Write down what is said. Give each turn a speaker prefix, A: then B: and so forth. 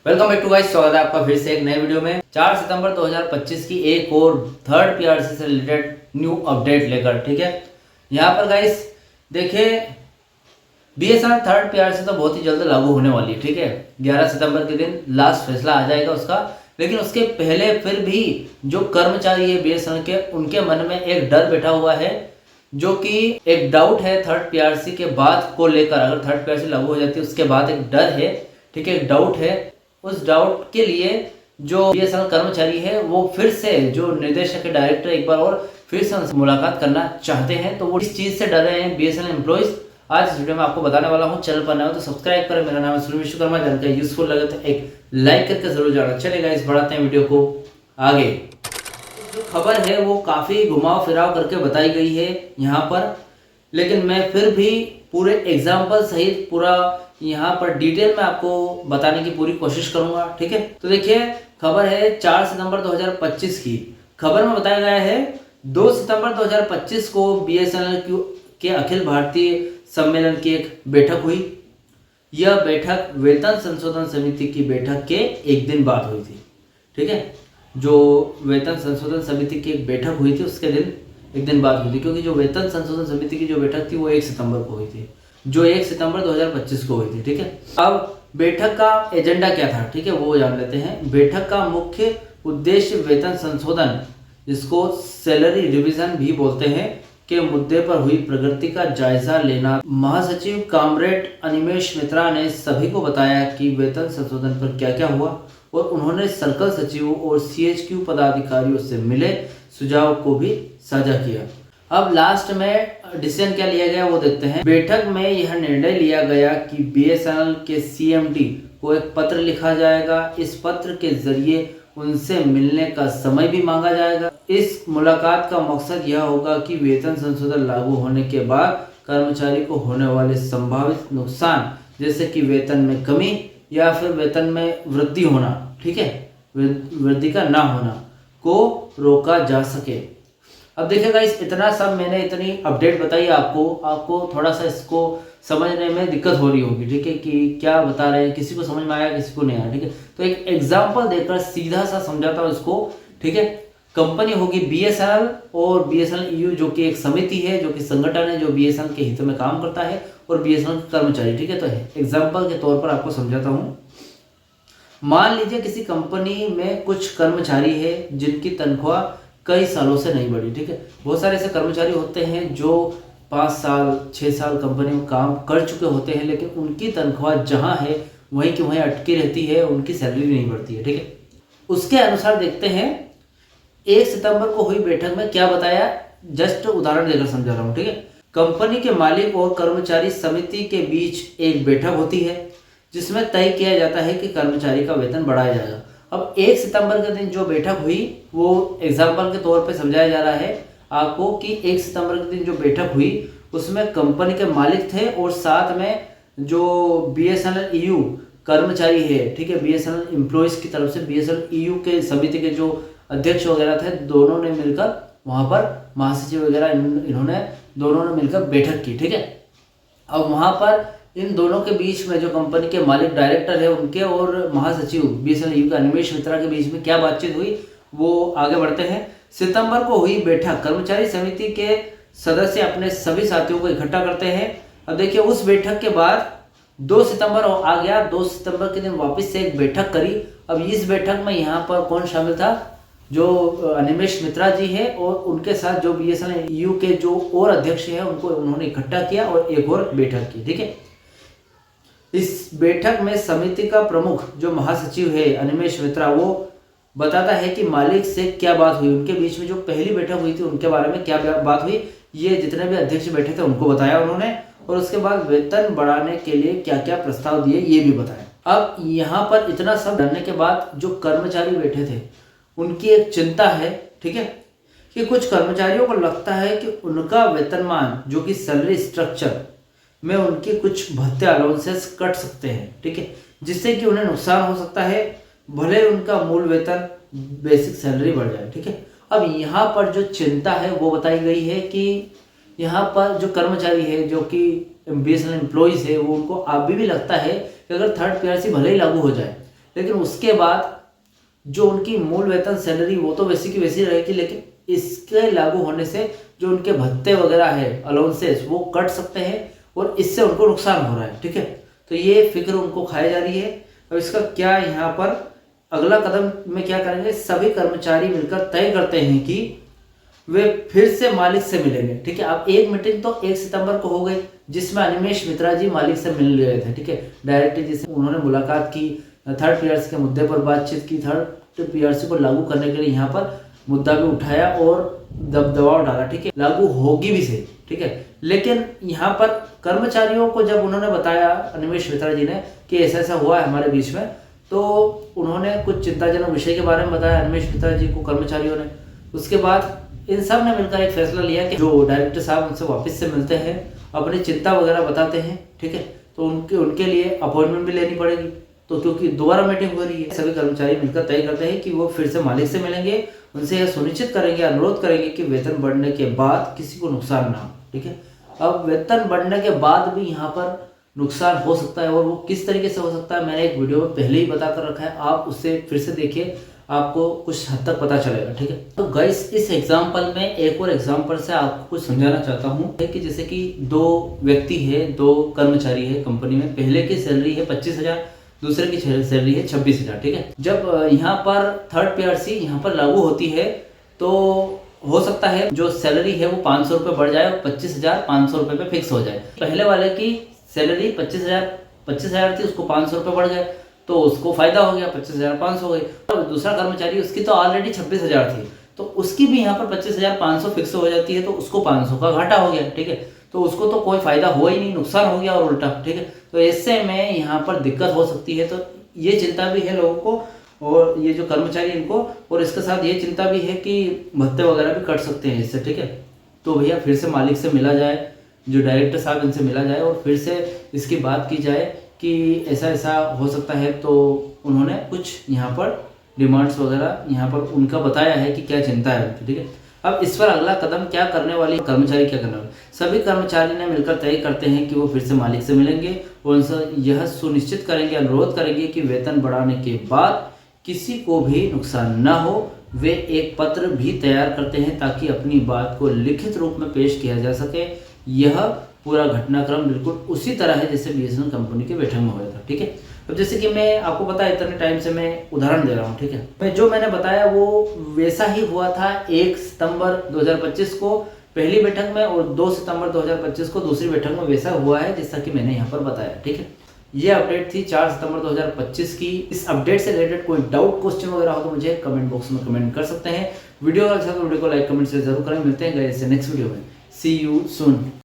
A: Welcome back to guys, स्वागत है आपका फिर से एक नए वीडियो में। 4 सितंबर 2025 की एक और थर्ड पीआरसी से रिलेटेड न्यू अपडेट लेकर, ठीक है। यहाँ पर गाइस देखिए, बीएसएनएल थर्ड पीआरसी तो बहुत ही जल्द लागू होने वाली है, ठीक है। 11 सितंबर के दिन लास्ट फैसला आ जाएगा उसका। लेकिन उसके पहले फिर भी जो कर्मचारी है बीएसएनएल के, उनके मन में एक डर बैठा हुआ है, जो कि एक डाउट है थर्ड पीआरसी के बाद को लेकर। अगर थर्ड पीआरसी लागू हो जाती है उसके बाद एक डर है, ठीक है, एक डाउट है। उस डाउट के लिए जो बीएसएनएल कर्मचारी है वो फिर से जो निर्देशक के डायरेक्टर एक बार और फिर से उनसे मुलाकात करना चाहते हैं। तो वो इस चीज से डर रहे हैं बीएसएनएल एम्प्लॉइज। आज इस वीडियो में आपको बताने वाला हूं। चैनल पर नए हो तो सब्सक्राइब करें। मेरा नाम है सुनील विश्वकर्मा। जानकारी यूजफुल लगे तो एक लाइक करके जरूर जाना। चलेगा, इस बढ़ाते हैं वीडियो को आगे। जो खबर है वो काफी घुमाव फिराव करके बताई गई है यहाँ पर, लेकिन मैं फिर भी पूरे एग्जाम्पल सहित पूरा यहाँ पर डिटेल में आपको बताने की पूरी कोशिश करूंगा, ठीक है। तो देखिए, खबर है 4 सितंबर 2025 की। खबर में बताया गया है 2 सितंबर 2025 को बीएसएनएल के अखिल भारतीय सम्मेलन की एक बैठक हुई। यह बैठक वेतन संशोधन समिति की बैठक के एक दिन बाद हुई थी, ठीक है। जो वेतन संशोधन समिति की एक बैठक हुई थी उसके दिन एक दिन बाद हुई थी, क्योंकि जो वेतन संशोधन समिति की जो बैठक थी वो 1 सितंबर को हुई थी, जो 1 सितंबर 2025 को हुई थी, ठीक है। अब बैठक का एजेंडा क्या था, ठीक है, वो जान लेते हैं। बैठक का मुख्य उद्देश्य वेतन संशोधन, जिसको सैलरी रिवीजन भी बोलते हैं, के मुद्दे पर हुई प्रगति का जायजा लेना। महासचिव कॉमरेड अनिमेश मित्रा ने सभी को बताया कि वेतन संशोधन पर क्या क्या हुआ, और उन्होंने सर्कल सचिवों और सीएचक्यू पदाधिकारियों से मिले सुझाव को भी साझा किया। अब लास्ट में डिसीजन क्या लिया गया वो देखते हैं। बैठक में यह निर्णय लिया गया कि बीएसएनएल के सीएमडी को एक पत्र लिखा जाएगा। इस पत्र के जरिए उनसे मिलने का समय भी मांगा जाएगा। इस मुलाकात का मकसद यह होगा कि वेतन संशोधन लागू होने के बाद कर्मचारी को होने वाले संभावित नुकसान, जैसे कि वेतन में कमी या फिर वेतन में वृद्धि होना, ठीक है, वृद्धि का ना होना, को रोका जा सके। अब देखिएगा, इस इतना सब मैंने इतनी अपडेट बताई आपको थोड़ा सा इसको समझने में दिक्कत हो रही होगी, ठीक है, कि क्या बता रहे हैं, किसी को समझ में आया किसी को नहीं आया, ठीक है। तो एक एग्जांपल देकर सीधा सा समझाता हूँ इसको, ठीक है। कंपनी होगी बीएसएनएल, और बीएसएनएल ईयू जो कि एक समिति है, जो कि संगठन है जो बीएसएनएल के हित में काम करता है, और बीएसएनएल कर्मचारी, ठीक है। तो एग्जाम्पल के तौर पर आपको समझाता हूँ। मान लीजिए किसी कंपनी में कुछ कर्मचारी है जिनकी तनख्वाह कई सालों से नहीं बढ़ी, ठीक है। बहुत सारे ऐसे कर्मचारी होते हैं जो 5 साल 6 साल कंपनी में काम कर चुके होते हैं, लेकिन उनकी तनख्वाह जहां है वहीं की वहीं अटकी रहती है, उनकी सैलरी नहीं बढ़ती है, ठीक है। उसके अनुसार देखते हैं 1 सितंबर को हुई बैठक में क्या बताया, जस्ट उदाहरण देकर समझा रहा हूँ, ठीक है। कंपनी के मालिक और कर्मचारी समिति के बीच एक बैठक होती है जिसमें तय किया जाता है कि कर्मचारी का वेतन बढ़ाया जाएगा। अब 1 सितंबर के दिन जो बैठक हुई वो एग्जाम्पल के तौर पे समझाया जा रहा है आपको कि 1 सितंबर के दिन जो बैठक हुई उसमें कंपनी के मालिक थे, और साथ में जो बीएसएनएल ईयू कर्मचारी है, ठीक है, बीएसएनएल एम्प्लॉइज की तरफ से बीएसएनएल ईयू के समिति के जो अध्यक्ष वगैरह थे, दोनों ने मिलकर वहां पर महासचिव वगैरह इन्होंने दोनों ने मिलकर बैठक की, ठीक है। अब वहां पर इन दोनों के बीच में जो कंपनी के मालिक डायरेक्टर है उनके और महासचिव बीएसएनएल ईयू का अनिमेश मित्रा के बीच में क्या बातचीत हुई वो आगे बढ़ते हैं। सितंबर को हुई बैठक, कर्मचारी समिति के सदस्य अपने सभी साथियों को इकट्ठा करते हैं। अब देखिए, उस बैठक के बाद 2 सितंबर आ गया। 2 सितंबर के दिन वापस से एक बैठक करी। अब इस बैठक में यहाँ पर कौन शामिल था, जो अनिमेश मित्रा जी है, और उनके साथ जो बीएसएनएल ईयू के जो और अध्यक्ष है उनको उन्होंने इकट्ठा किया और एक और बैठक की, ठीक है। इस बैठक में समिति का प्रमुख जो महासचिव है अनिमेश मित्रा, वो बताता है कि मालिक से क्या बात हुई, उनके बीच में जो पहली बैठक हुई थी उनके बारे में क्या बात हुई, ये जितने भी अध्यक्ष बैठे थे उनको बताया उन्होंने, और उसके बाद वेतन बढ़ाने के लिए क्या क्या प्रस्ताव दिए ये भी बताया। अब यहाँ पर इतना सब जानने के बाद जो कर्मचारी बैठे थे उनकी एक चिंता है, ठीक है, कि कुछ कर्मचारियों को लगता है कि उनका वेतनमान जो कि सैलरी स्ट्रक्चर में उनकी कुछ भत्ते अलाउंसेस कट सकते हैं, ठीक है, जिससे कि उन्हें नुकसान हो सकता है, भले उनका मूल वेतन बेसिक सैलरी बढ़ जाए, ठीक है। अब यहाँ पर जो चिंता है वो बताई गई है कि यहाँ पर जो कर्मचारी है जो कि बीएसएनएल एम्प्लॉइज है, वो उनको अभी भी लगता है कि अगर थर्ड पीआरसी भले ही लागू हो जाए, लेकिन उसके बाद जो उनकी मूल वेतन सैलरी वो तो वैसी की वैसी रहेगी, लेकिन इसके लागू होने से जो उनके भत्ते वगैरह है, अलाउंसेस, वो कट सकते हैं और इससे उनको नुकसान हो रहा है। ठीक है, तो ये फिक्र उनको खाई जा रही है। अब इसका क्या यहाँ पर अगला कदम में क्या करेंगे, सभी कर्मचारी मिलकर तय करते हैं कि वे फिर से मालिक से मिलेंगे। ठीक है, अब एक मीटिंग तो 1 सितंबर को हो गई जिसमें अनिमेष मित्रा जी मालिक से मिल गए थे। ठीक है, डायरेक्टली जिससे उन्होंने मुलाकात की, थर्ड पीआरसी के मुद्दे पर बातचीत की, थर्ड पीआरसी को लागू करने के लिए यहाँ पर मुद्दा भी उठाया और दबाव डाला। ठीक है, लागू होगी भी सही। ठीक है, लेकिन यहाँ पर कर्मचारियों को जब उन्होंने बताया अनिमेष मित्रा जी ने कि ऐसा ऐसा हुआ है हमारे बीच में, तो उन्होंने कुछ चिंताजनक विषय के बारे में बताया अनिमेष मित्रा जी को कर्मचारियों ने। उसके बाद इन सब ने मिलकर एक फैसला लिया कि जो डायरेक्टर साहब उनसे वापस से मिलते हैं, अपनी चिंता वगैरह बताते हैं। ठीक है, तो उनके लिए अपॉइंटमेंट भी लेनी पड़ेगी, तो क्योंकि दोबारा मीटिंग हो रही है, सभी कर्मचारी मिलकर तय करते हैं कि वो फिर से मालिक से मिलेंगे, उनसे यह सुनिश्चित करेंगे, अनुरोध करेंगे कि वेतन बढ़ने के बाद किसी को नुकसान ना हो। ठीक है, अब वेतन बढ़ने के बाद भी यहाँ पर नुकसान हो सकता है, और वो किस तरीके से हो सकता है मैंने एक वीडियो में पहले ही बता कर रखा है, आप उससे फिर से देखिए, आपको कुछ हद तक पता चलेगा। ठीक है, तो गाइस इस एग्जांपल में एक और एग्जांपल से आपको कुछ समझाना चाहता हूँ कि जैसे कि 2 व्यक्ति है, 2 कर्मचारी है कंपनी में, पहले की सैलरी है 25,000, दूसरे की सैलरी है 26,000। ठीक है, जब यहाँ पर थर्ड पीआरसी यहाँ पर लागू होती है तो हो सकता है जो सैलरी है वो 500 रुपये बढ़ जाए और 25,500 रुपये पे फिक्स हो जाए। पहले वाले की सैलरी 25,000 थी, उसको 500 रुपये बढ़ गए तो उसको फायदा हो गया, 25,500 हो गई। तो दूसरा कर्मचारी उसकी तो ऑलरेडी 26,000 थी, तो उसकी भी यहाँ पर 25,500 फिक्स हो जाती है, तो उसको 500 का घाटा हो गया। ठीक है, तो उसको तो कोई फायदा हुआ ही नहीं, नुकसान हो गया और उल्टा। ठीक है, तो इससे में यहाँ पर दिक्कत हो सकती है, तो ये चिंता भी है लोगों को, और ये जो कर्मचारी इनको, और इसके साथ ये चिंता भी है कि भत्ते वगैरह भी कट सकते हैं इससे। ठीक है, तो भैया फिर से मालिक से मिला जाए, जो डायरेक्टर साहब इनसे मिला जाए और फिर से इसकी बात की जाए कि ऐसा ऐसा हो सकता है। तो उन्होंने कुछ यहाँ पर डिमांड्स वगैरह यहाँ पर उनका बताया है कि क्या चिंता है उनकी। ठीक है, अब इस पर अगला कदम क्या करने वाले कर्मचारी क्या करने वाले, सभी कर्मचारी ने मिलकर तय करते हैं कि वो फिर से मालिक से मिलेंगे और उनसे यह सुनिश्चित करेंगे, अनुरोध करेंगे कि वेतन बढ़ाने के बाद किसी को भी नुकसान न हो। वे एक पत्र भी तैयार करते हैं ताकि अपनी बात को लिखित रूप में पेश किया जा सके। यह पूरा घटनाक्रम बिल्कुल उसी तरह है जैसे बीएसएनएल कंपनी के बैठक में हुआ था। ठीक है, अब जैसे कि मैं आपको पता है इतने टाइम से मैं उदाहरण दे रहा हूँ। ठीक है, मैं जो मैंने बताया वो वैसा ही हुआ था 1 सितंबर 2025 को पहली बैठक में, और 2 सितंबर 2025 को दूसरी बैठक में वैसा हुआ है जैसा कि मैंने यहाँ पर बताया। ठीक है, ये अपडेट थी 4 सितंबर 2025 की। इस अपडेट से रिलेटेड कोई डाउट, क्वेश्चन वगैरह हो तो मुझे कमेंट बॉक्स में कमेंट कर सकते हैं। वीडियो अच्छा तो वीडियो को लाइक कमेंट से जरूर करें। मिलते हैं गाइस नेक्स्ट वीडियो में। सी यू सून।